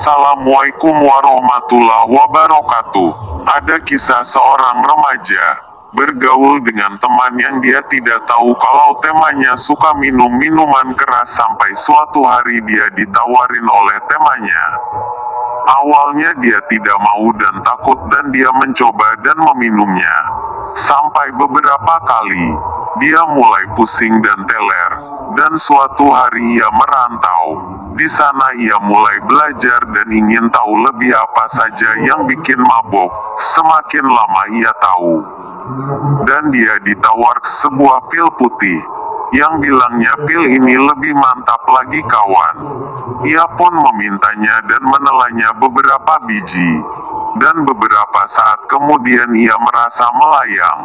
Assalamualaikum warahmatullahi wabarakatuh. Ada kisah seorang remaja bergaul dengan teman yang dia tidak tahu kalau temannya suka minum minuman keras sampai suatu hari dia ditawarin oleh temannya. Awalnya dia tidak mau dan takut dan dia mencoba dan meminumnya. Sampai beberapa kali, dia mulai pusing dan teler. Dan suatu hari ia merantau. Di sana ia mulai belajar dan ingin tahu lebih apa saja yang bikin mabok. Semakin lama ia tahu. Dan dia ditawar sebuah pil putih. Yang bilangnya pil ini lebih mantap lagi kawan. Ia pun memintanya dan menelannya beberapa biji. Dan beberapa saat kemudian ia merasa melayang.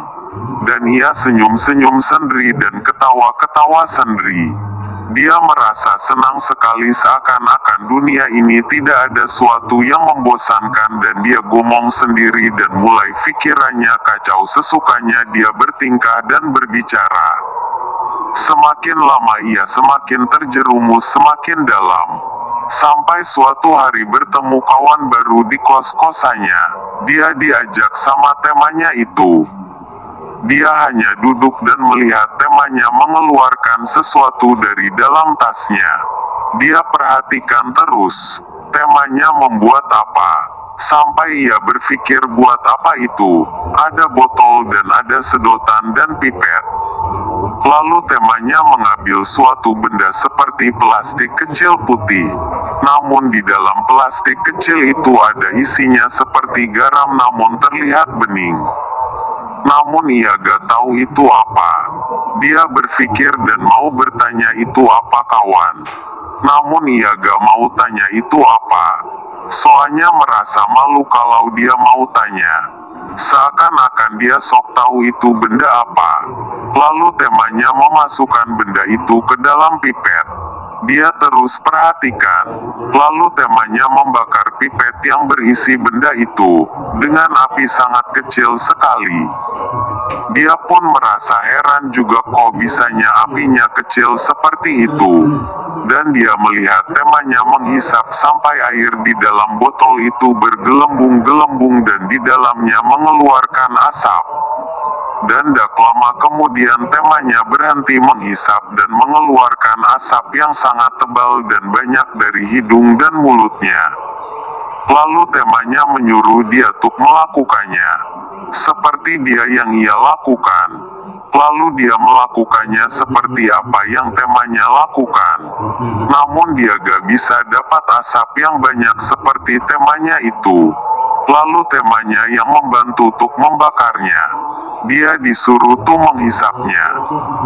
Dan ia senyum-senyum sendiri dan ketawa-ketawa sendiri. Dia merasa senang sekali seakan-akan dunia ini tidak ada suatu yang membosankan dan dia gomong sendiri dan mulai pikirannya kacau sesukanya dia bertingkah dan berbicara. Semakin lama ia semakin terjerumus semakin dalam. Sampai suatu hari bertemu kawan baru di kos-kosannya. Dia diajak sama temannya itu. Dia hanya duduk dan melihat temannya mengeluarkan sesuatu dari dalam tasnya. Dia perhatikan terus, temannya membuat apa. Sampai ia berpikir buat apa itu. Ada botol dan ada sedotan dan pipet. Lalu temannya mengambil suatu benda seperti plastik kecil putih. Namun di dalam plastik kecil itu ada isinya seperti garam namun terlihat bening. Namun ia gak tahu itu apa. Dia berpikir dan mau bertanya itu apa kawan. Namun ia gak mau tanya itu apa. Soalnya merasa malu kalau dia mau tanya. Seakan-akan dia sok tahu itu benda apa. Lalu temannya memasukkan benda itu ke dalam pipet. Dia terus perhatikan. Lalu temannya membakar pipet yang berisi benda itu dengan api sangat kecil sekali. Dia pun merasa heran juga kok bisanya apinya kecil seperti itu. Dan dia melihat temannya menghisap sampai air di dalam botol itu bergelembung-gelembung dan di dalamnya mengeluarkan asap. Dan tak lama kemudian temannya berhenti menghisap dan mengeluarkan asap yang sangat tebal dan banyak dari hidung dan mulutnya. Lalu temannya menyuruh dia untuk melakukannya. Seperti dia yang ia lakukan. Lalu dia melakukannya seperti apa yang temannya lakukan. Namun dia gak bisa dapat asap yang banyak seperti temannya itu. Lalu temannya yang membantu untuk membakarnya. Dia disuruh tuh menghisapnya.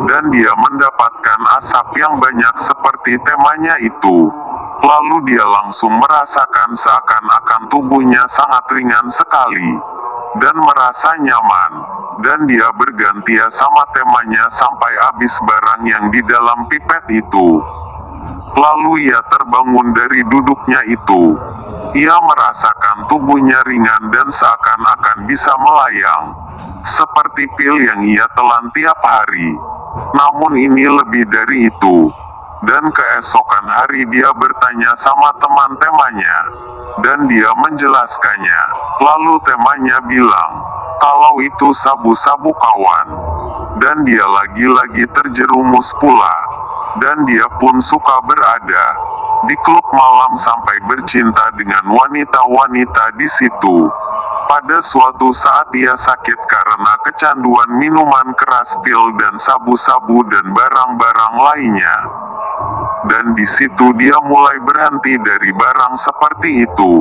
Dan dia mendapatkan asap yang banyak seperti temannya itu. Lalu dia langsung merasakan seakan-akan tubuhnya sangat ringan sekali. Dan merasa nyaman. Dan dia bergantian sama temannya sampai habis barang yang di dalam pipet itu. Lalu ia terbangun dari duduknya itu. Ia merasakan tubuhnya ringan dan seakan-akan bisa melayang. Seperti pil yang ia telan tiap hari. Namun ini lebih dari itu. Dan keesokan hari dia bertanya sama teman-temannya. Dan dia menjelaskannya. Lalu temannya bilang, kalau itu sabu-sabu kawan. Dan dia lagi-lagi terjerumus pula. Dan dia pun suka berada di klub malam sampai bercinta dengan wanita-wanita di situ. Pada suatu saat ia sakit karena kecanduan minuman keras, pil dan sabu-sabu dan barang-barang lainnya. Dan di situ dia mulai berhenti dari barang seperti itu.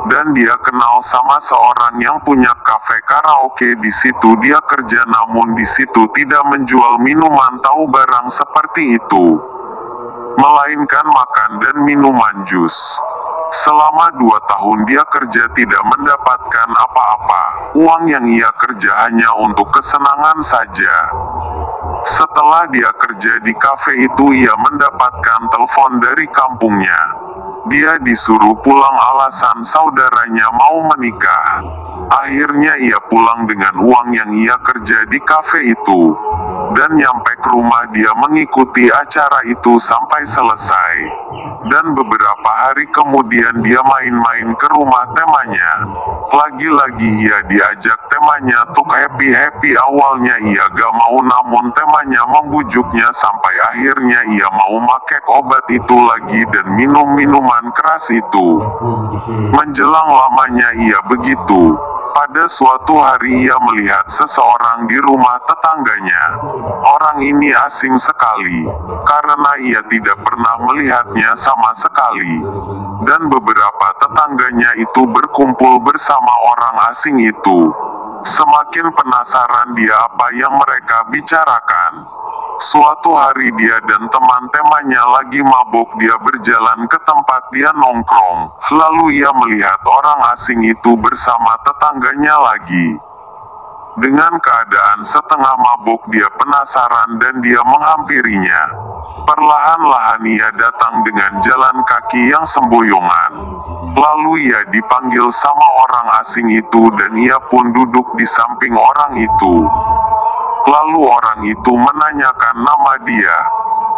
Dan dia kenal sama seorang yang punya kafe karaoke di situ dia kerja, namun di situ tidak menjual minuman atau barang seperti itu. Melainkan makan dan minuman jus. Selama 2 tahun dia kerja tidak mendapatkan apa-apa. Uang yang ia kerja hanya untuk kesenangan saja. Setelah dia kerja di kafe itu ia mendapatkan telepon dari kampungnya. Dia disuruh pulang alasan saudaranya mau menikah. Akhirnya ia pulang dengan uang yang ia kerja di kafe itu. Dan nyampe ke rumah dia mengikuti acara itu sampai selesai. Dan beberapa hari kemudian dia main-main ke rumah temannya. Lagi-lagi ia diajak temannya untuk happy-happy. Awalnya ia gak mau, namun temannya membujuknya sampai akhirnya ia mau make obat itu lagi dan minum minuman keras itu. Menjelang lamanya ia begitu. Pada suatu hari ia melihat seseorang di rumah tetangganya. Orang ini asing sekali, karena ia tidak pernah melihatnya sama sekali. Dan beberapa tetangganya itu berkumpul bersama orang asing itu. Semakin penasaran dia apa yang mereka bicarakan. Suatu hari dia dan teman-temannya lagi mabuk, dia berjalan ke tempat dia nongkrong. Lalu ia melihat orang asing itu bersama tetangganya lagi. Dengan keadaan setengah mabuk dia penasaran dan dia menghampirinya. Perlahan-lahan ia datang dengan jalan kaki yang semboyongan. Lalu ia dipanggil sama orang asing itu dan ia pun duduk di samping orang itu. Lalu orang itu menanyakan nama dia.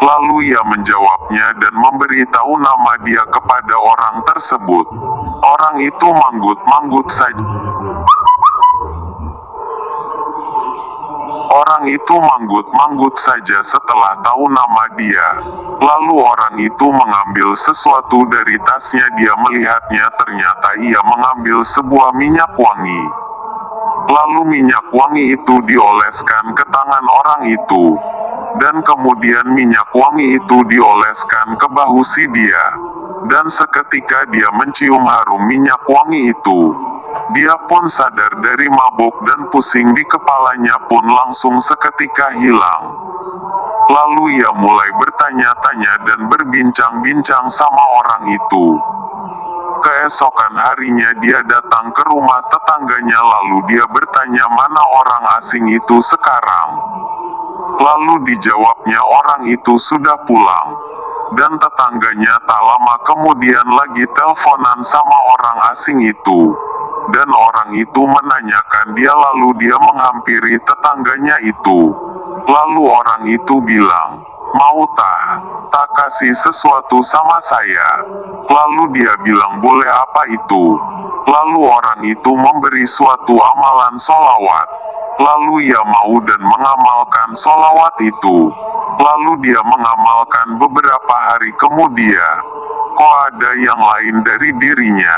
Lalu ia menjawabnya dan memberitahu nama dia kepada orang tersebut. Orang itu manggut-manggut saja. Orang itu manggut-manggut saja setelah tahu nama dia. Lalu orang itu mengambil sesuatu dari tasnya. Dia melihatnya, ternyata ia mengambil sebuah minyak wangi. Lalu minyak wangi itu dioleskan ke tangan orang itu. Dan kemudian minyak wangi itu dioleskan ke bahu si dia. Dan seketika dia mencium harum minyak wangi itu. Dia pun sadar dari mabuk dan pusing di kepalanya pun langsung seketika hilang. Lalu ia mulai bertanya-tanya dan berbincang-bincang sama orang itu. Keesokan harinya dia datang ke rumah tetangganya, lalu dia bertanya mana orang asing itu sekarang. Lalu dijawabnya orang itu sudah pulang. Dan tetangganya tak lama kemudian lagi teleponan sama orang asing itu. Dan orang itu menanyakan dia, lalu dia menghampiri tetangganya itu. Lalu orang itu bilang, mau tak kasih sesuatu sama saya? Lalu dia bilang boleh, apa itu? Lalu orang itu memberi suatu amalan sholawat. Lalu ia mau dan mengamalkan sholawat itu. Lalu dia mengamalkan beberapa hari kemudian. Kok ada yang lain dari dirinya?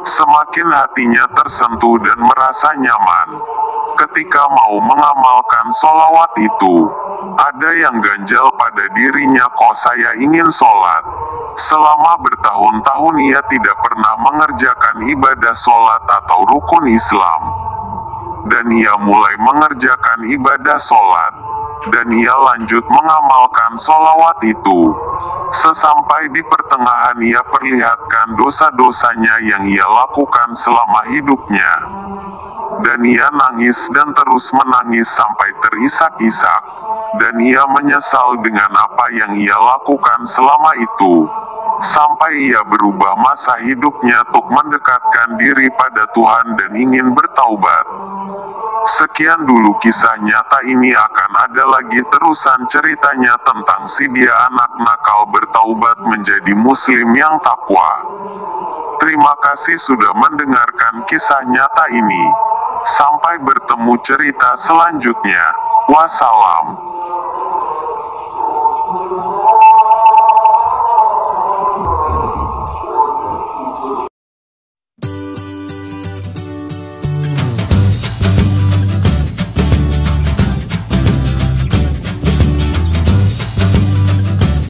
Semakin hatinya tersentuh dan merasa nyaman. Ketika mau mengamalkan sholawat itu, ada yang ganjal pada dirinya. Kok saya ingin sholat? Selama bertahun-tahun ia tidak pernah mengerjakan ibadah sholat atau rukun Islam. Dan ia mulai mengerjakan ibadah sholat. Dan ia lanjut mengamalkan sholawat itu. Sesampai di pertengahan ia perlihatkan dosa-dosanya yang ia lakukan selama hidupnya. Dan ia nangis dan terus menangis sampai terisak-isak. Dan ia menyesal dengan apa yang ia lakukan selama itu. Sampai ia berubah masa hidupnya untuk mendekatkan diri pada Tuhan dan ingin bertaubat. Sekian dulu kisah nyata ini, akan ada lagi terusan ceritanya tentang si dia anak nakal bertaubat menjadi muslim yang takwa. Terima kasih sudah mendengarkan kisah nyata ini. Sampai bertemu cerita selanjutnya. Wassalam.